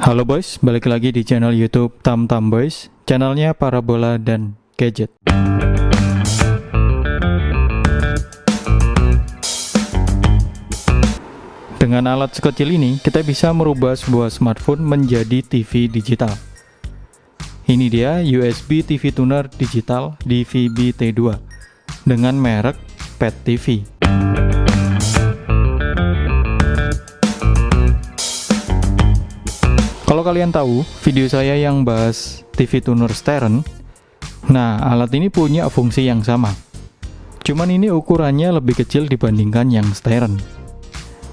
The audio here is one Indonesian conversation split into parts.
Halo boys, balik lagi di channel YouTube Tamtam Boys, channelnya parabola dan gadget. Dengan alat sekecil ini, kita bisa merubah sebuah smartphone menjadi TV digital. Ini dia USB TV tuner digital DVB T2 dengan merek PET TV. Kalau kalian tahu video saya yang bahas TV tuner Steren, nah alat ini punya fungsi yang sama. Cuman ini ukurannya lebih kecil dibandingkan yang Steren.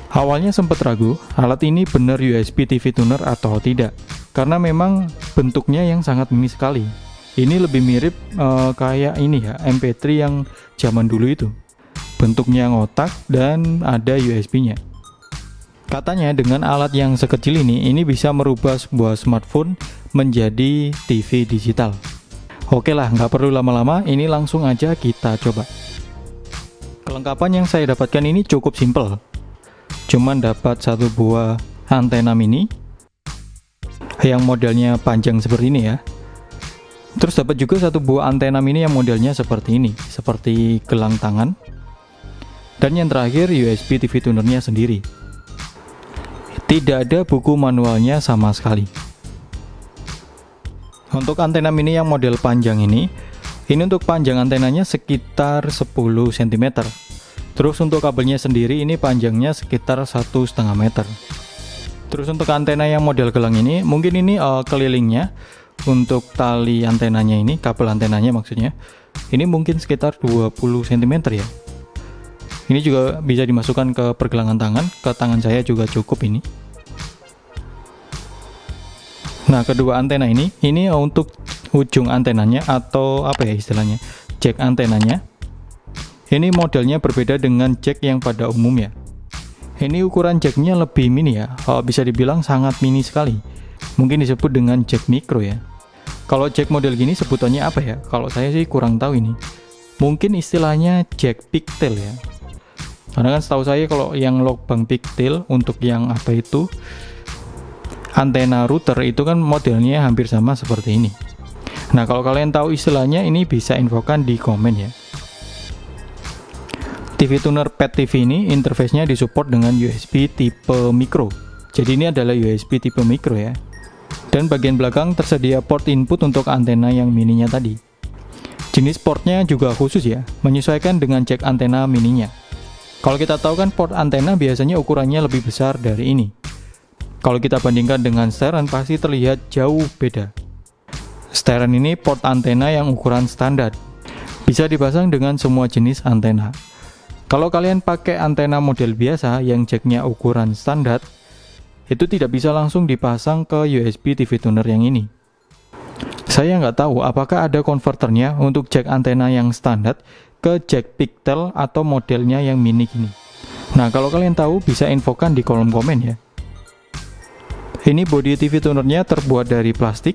Awalnya sempat ragu, alat ini benar USB TV tuner atau tidak, karena memang bentuknya yang sangat mini sekali. Ini lebih mirip kayak ini ya, MP3 yang zaman dulu itu. Bentuknya ngotak dan ada USB-nya. Katanya dengan alat yang sekecil ini bisa merubah sebuah smartphone menjadi TV digital. Oke lah, nggak perlu lama-lama, ini langsung aja kita coba. Kelengkapan yang saya dapatkan ini cukup simple. Cuman dapat satu buah antena mini yang modelnya panjang seperti ini ya. Terus dapat juga satu buah antena mini yang modelnya seperti ini, seperti gelang tangan. Dan yang terakhir USB TV tunernya sendiri. Tidak ada buku manualnya sama sekali. Untuk antena mini yang model panjang ini untuk panjang antenanya sekitar 10 cm. Terus untuk kabelnya sendiri ini panjangnya sekitar 1,5 meter. Terus untuk antena yang model gelang ini, mungkin ini kelilingnya untuk tali antenanya ini, kabel antenanya maksudnya, ini mungkin sekitar 20 cm ya. Ini juga bisa dimasukkan ke pergelangan tangan, ke tangan saya juga cukup ini. Nah, kedua antena ini untuk ujung antenanya atau apa ya istilahnya, jack antenanya. Ini modelnya berbeda dengan jack yang pada umumnya. Ini ukuran jacknya lebih mini ya, bisa dibilang sangat mini sekali. Mungkin disebut dengan jack micro ya. Kalau jack model gini sebutannya apa ya? Kalau saya sih kurang tahu ini. Mungkin istilahnya jack pigtail ya. Karena kan setahu saya kalau yang lubang pigtail untuk yang apa itu antena router itu kan modelnya hampir sama seperti ini. Nah, kalau kalian tahu istilahnya ini bisa infokan di komen ya. TV tuner PET TV ini interface-nya disupport dengan USB tipe micro. Jadi ini adalah USB tipe micro ya. Dan bagian belakang tersedia port input untuk antena yang mininya tadi. Jenis portnya juga khusus ya, menyesuaikan dengan jack antena mininya. Kalau kita tahu kan port antena biasanya ukurannya lebih besar dari ini. Kalau kita bandingkan dengan Steren pasti terlihat jauh beda. Steren ini port antena yang ukuran standar. Bisa dipasang dengan semua jenis antena. Kalau kalian pakai antena model biasa yang jacknya ukuran standar, itu tidak bisa langsung dipasang ke USB TV tuner yang ini. Saya nggak tahu apakah ada konverternya untuk jack antena yang standar ke jack pigtail atau modelnya yang mini gini. Nah, kalau kalian tahu bisa infokan di kolom komen ya. Ini bodi TV tunernya terbuat dari plastik.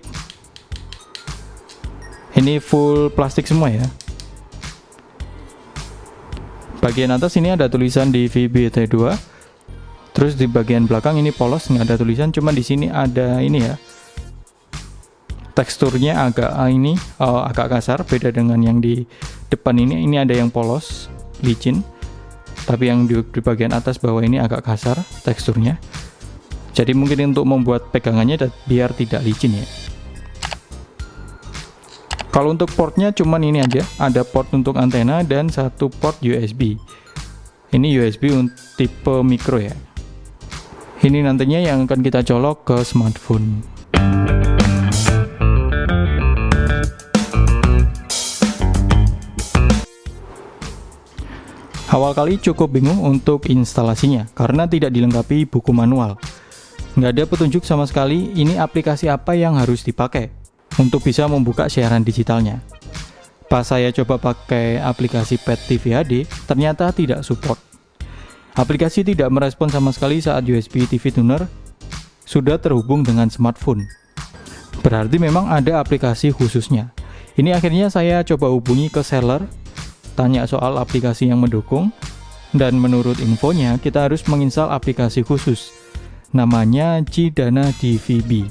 Ini full plastik semua ya. Bagian atas ini ada tulisan DVB T2. Terus di bagian belakang ini polos, nggak ada tulisan, cuma di sini ada ini ya. Teksturnya agak kasar, beda dengan yang di depan ini. Ini ada yang polos, licin. Tapi yang di bagian atas bawah ini agak kasar teksturnya. Jadi mungkin untuk membuat pegangannya biar tidak licin ya. Kalau untuk portnya cuman ini aja, ada port untuk antena dan satu port USB. Ini USB tipe micro ya. Ini nantinya yang akan kita colok ke smartphone. Awal kali cukup bingung untuk instalasinya karena tidak dilengkapi buku manual. Nggak ada petunjuk sama sekali ini aplikasi apa yang harus dipakai untuk bisa membuka siaran digitalnya. Pas saya coba pakai aplikasi PET TV HD, ternyata tidak support. Aplikasi tidak merespon sama sekali saat USB TV tuner sudah terhubung dengan smartphone. Berarti memang ada aplikasi khususnya. Ini akhirnya saya coba hubungi ke seller, tanya soal aplikasi yang mendukung, dan menurut infonya kita harus menginstal aplikasi khusus. namanya Cidana DVB.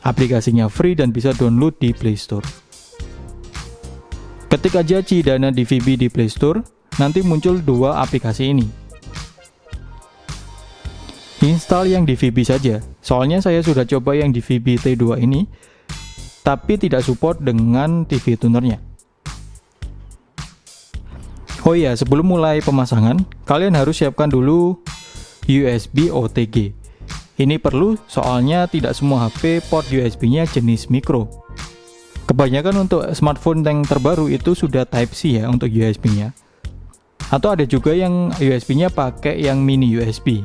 Aplikasinya free dan bisa download di Play Store. Ketik aja Cidana DVB di Play Store, nanti muncul dua aplikasi ini. Install yang DVB saja, soalnya saya sudah coba yang DVB T2 ini, tapi tidak support dengan TV tunernya. Oh iya, sebelum mulai pemasangan, kalian harus siapkan dulu USB OTG. Ini perlu soalnya tidak semua HP port USB-nya jenis micro. Kebanyakan untuk smartphone yang terbaru itu sudah Type-C ya untuk USB-nya. Atau ada juga yang USB-nya pakai yang mini USB.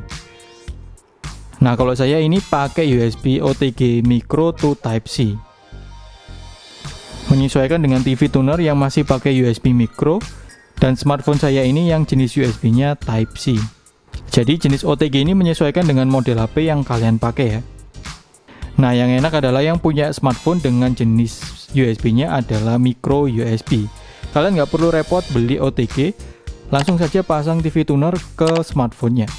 Nah, kalau saya ini pakai USB OTG micro to Type-C. Menyesuaikan dengan TV tuner yang masih pakai USB micro, dan smartphone saya ini yang jenis USB-nya Type-C. Jadi jenis OTG ini menyesuaikan dengan model HP yang kalian pakai ya. Nah, yang enak adalah yang punya smartphone dengan jenis USB-nya adalah micro USB. Kalian nggak perlu repot beli OTG, langsung saja pasang TV tuner ke smartphone-nya.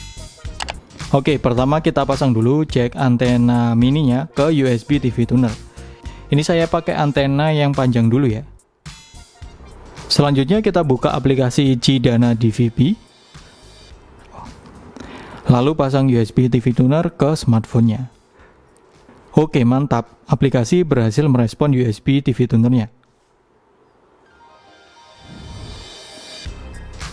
Oke, pertama kita pasang dulu jack antena mininya ke USB TV tuner. Ini saya pakai antena yang panjang dulu ya. Selanjutnya kita buka aplikasi Cidana DVB. Lalu pasang USB TV tuner ke smartphone-nya. Oke, mantap. Aplikasi berhasil merespon USB TV tunernya.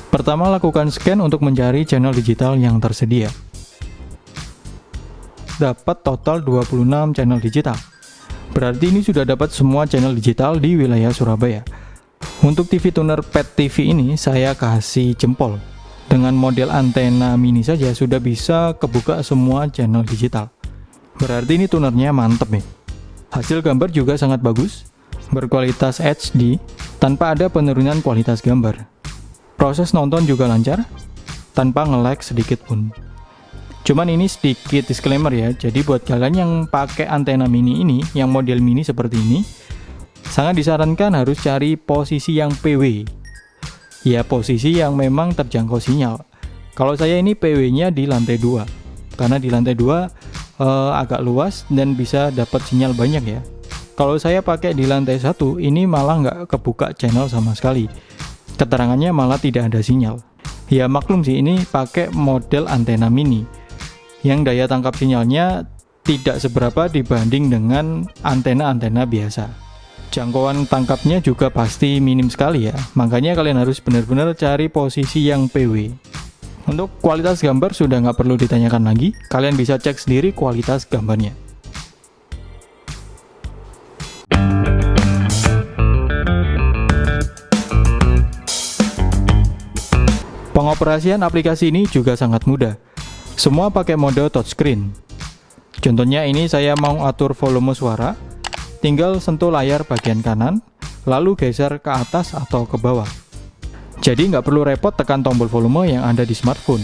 Pertama, lakukan scan untuk mencari channel digital yang tersedia. Dapat total 26 channel digital. Berarti ini sudah dapat semua channel digital di wilayah Surabaya. Untuk TV tuner PET TV ini saya kasih jempol. Dengan model antena mini saja sudah bisa kebuka semua channel digital. Berarti ini tunernya mantep nih. Hasil gambar juga sangat bagus, berkualitas HD, tanpa ada penurunan kualitas gambar. Proses nonton juga lancar, tanpa nge-lag sedikit pun. Cuman ini sedikit disclaimer ya, jadi buat kalian yang pakai antena mini ini, yang model mini seperti ini, sangat disarankan harus cari posisi yang PW. Ya, posisi yang memang terjangkau sinyal. Kalau saya ini PW-nya di lantai 2, karena di lantai 2 agak luas dan bisa dapat sinyal banyak ya. Kalau saya pakai di lantai 1, ini malah nggak kebuka channel sama sekali. Keterangannya malah tidak ada sinyal. Ya maklum sih, ini pakai model antena mini, yang daya tangkap sinyalnya tidak seberapa dibanding dengan antena-antena biasa. Jangkauan tangkapnya juga pasti minim sekali ya, makanya kalian harus benar-benar cari posisi yang PW. Untuk kualitas gambar sudah nggak perlu ditanyakan lagi, kalian bisa cek sendiri kualitas gambarnya. Pengoperasian aplikasi ini juga sangat mudah. Semua pakai mode touchscreen. Contohnya ini saya mau atur volume suara, tinggal sentuh layar bagian kanan, lalu geser ke atas atau ke bawah. Jadi nggak perlu repot tekan tombol volume yang ada di smartphone.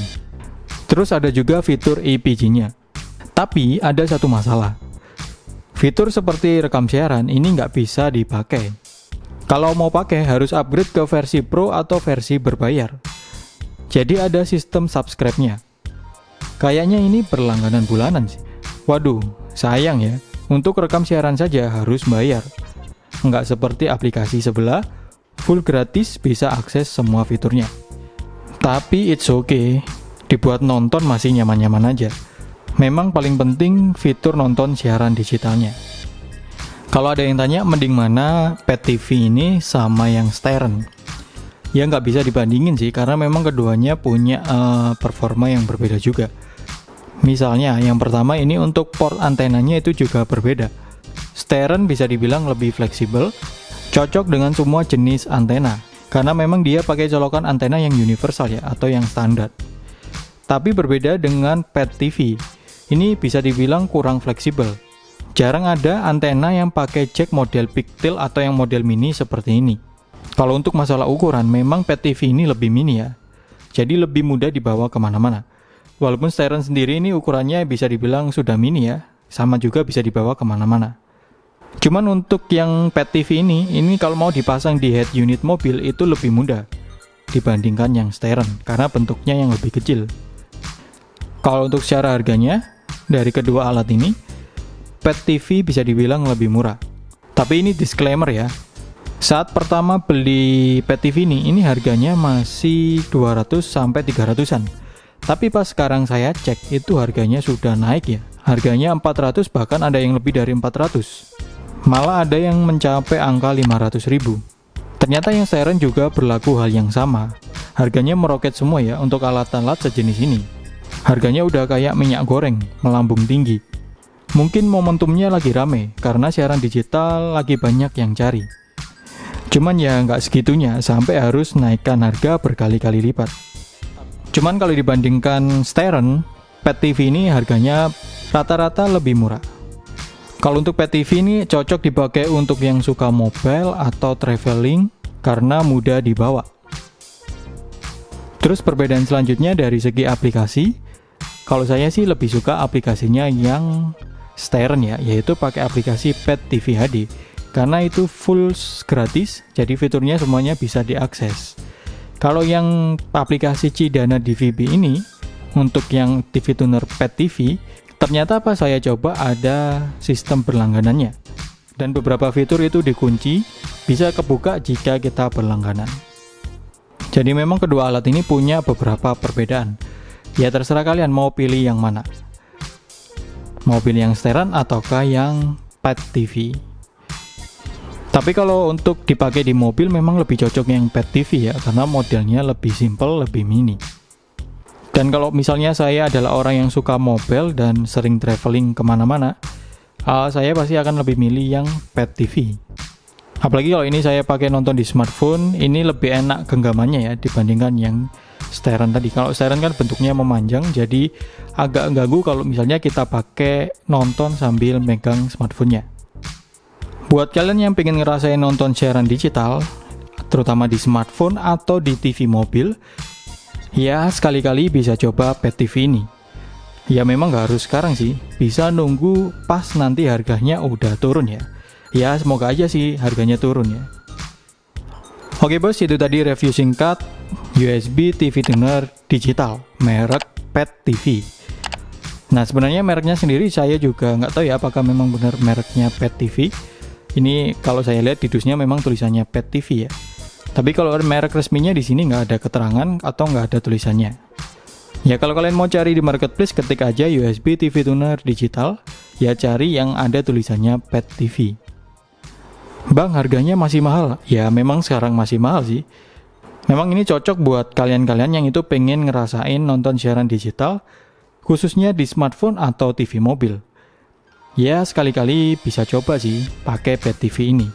Terus ada juga fitur EPG-nya. Tapi ada satu masalah. Fitur seperti rekam siaran ini nggak bisa dipakai. Kalau mau pakai harus upgrade ke versi Pro atau versi berbayar. Jadi ada sistem subscribe-nya. Kayaknya ini berlangganan bulanan sih. Waduh, sayang ya. Untuk rekam siaran saja harus bayar. Nggak seperti aplikasi sebelah, full gratis bisa akses semua fiturnya. Tapi it's okay, dibuat nonton masih nyaman-nyaman aja. Memang paling penting fitur nonton siaran digitalnya. Kalau ada yang tanya mending mana PET TV ini sama yang Steren, ya nggak bisa dibandingin sih, karena memang keduanya punya performa yang berbeda juga. Misalnya yang pertama ini untuk port antenanya itu juga berbeda. Steren bisa dibilang lebih fleksibel, cocok dengan semua jenis antena, karena memang dia pakai colokan antena yang universal ya, atau yang standar. Tapi berbeda dengan PET TV, ini bisa dibilang kurang fleksibel. Jarang ada antena yang pakai jack model pigtail atau yang model mini seperti ini. Kalau untuk masalah ukuran, memang PET TV ini lebih mini ya, jadi lebih mudah dibawa kemana-mana. Walaupun Steren sendiri ini ukurannya bisa dibilang sudah mini ya, sama juga bisa dibawa kemana-mana. Cuman untuk yang PET TV ini kalau mau dipasang di head unit mobil itu lebih mudah dibandingkan yang Steren, karena bentuknya yang lebih kecil. Kalau untuk secara harganya, dari kedua alat ini, Pet TV bisa dibilang lebih murah. Tapi ini disclaimer ya, saat pertama beli Pet TV ini harganya masih 200-300an. Tapi pas sekarang saya cek, itu harganya sudah naik ya. Harganya 400, bahkan ada yang lebih dari 400. Malah ada yang mencapai angka 500.000. Ternyata yang Steren juga berlaku hal yang sama. Harganya meroket semua ya untuk alat-alat sejenis ini. Harganya udah kayak minyak goreng, melambung tinggi. Mungkin momentumnya lagi rame, karena siaran digital lagi banyak yang cari. Cuman ya nggak segitunya, sampai harus naikkan harga berkali-kali lipat. Cuman kalau dibandingkan Steren, Pet TV ini harganya rata-rata lebih murah. Kalau untuk Pet TV ini cocok dipakai untuk yang suka mobile atau traveling karena mudah dibawa. Terus perbedaan selanjutnya dari segi aplikasi, kalau saya sih lebih suka aplikasinya yang Steren ya, yaitu pakai aplikasi Pet TV HD. Karena itu full gratis, jadi fiturnya semuanya bisa diakses. Kalau yang aplikasi Cidana DVB ini, untuk yang TV tuner Pet TV, ternyata pas saya coba ada sistem berlangganannya. Dan beberapa fitur itu dikunci, bisa kebuka jika kita berlangganan. Jadi memang kedua alat ini punya beberapa perbedaan. Ya terserah kalian mau pilih yang mana. Mau pilih yang Steren ataukah yang Pet TV. Tapi kalau untuk dipakai di mobil memang lebih cocok yang Pet TV ya, karena modelnya lebih simple, lebih mini. Dan kalau misalnya saya adalah orang yang suka mobile dan sering traveling kemana-mana, saya pasti akan lebih milih yang Pet TV. Apalagi kalau ini saya pakai nonton di smartphone, ini lebih enak genggamannya ya dibandingkan yang Steren tadi. Kalau Steren kan bentuknya memanjang, jadi agak ganggu kalau misalnya kita pakai nonton sambil megang smartphone-nya. Buat kalian yang pengen ngerasain nonton siaran digital, terutama di smartphone atau di TV mobil, ya sekali-kali bisa coba Pet TV ini. Ya memang gak harus sekarang sih, bisa nunggu pas nanti harganya udah turun ya. Ya semoga aja sih harganya turun ya. Oke bos, itu tadi review singkat USB TV tuner digital merek Pet TV. Nah sebenarnya mereknya sendiri saya juga nggak tahu ya apakah memang benar mereknya Pet TV. Ini kalau saya lihat di dusnya memang tulisannya Pet TV ya. Tapi kalau merek resminya di sini nggak ada keterangan atau nggak ada tulisannya. Ya kalau kalian mau cari di marketplace, ketik aja USB TV tuner digital, ya cari yang ada tulisannya Pet TV. Bang, harganya masih mahal? Ya memang sekarang masih mahal sih. Memang ini cocok buat kalian-kalian yang itu pengen ngerasain nonton siaran digital, khususnya di smartphone atau TV mobil. Ya sekali-kali bisa coba sih pakai Pet TV ini.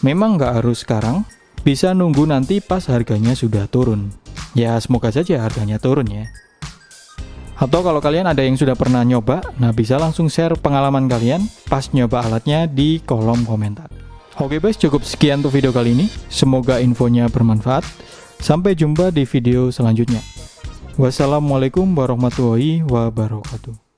Memang nggak harus sekarang, bisa nunggu nanti pas harganya sudah turun. Ya semoga saja harganya turun ya. Atau kalau kalian ada yang sudah pernah nyoba, nah bisa langsung share pengalaman kalian pas nyoba alatnya di kolom komentar. Oke guys, cukup sekian untuk video kali ini. Semoga infonya bermanfaat. Sampai jumpa di video selanjutnya. Wassalamualaikum warahmatullahi wabarakatuh.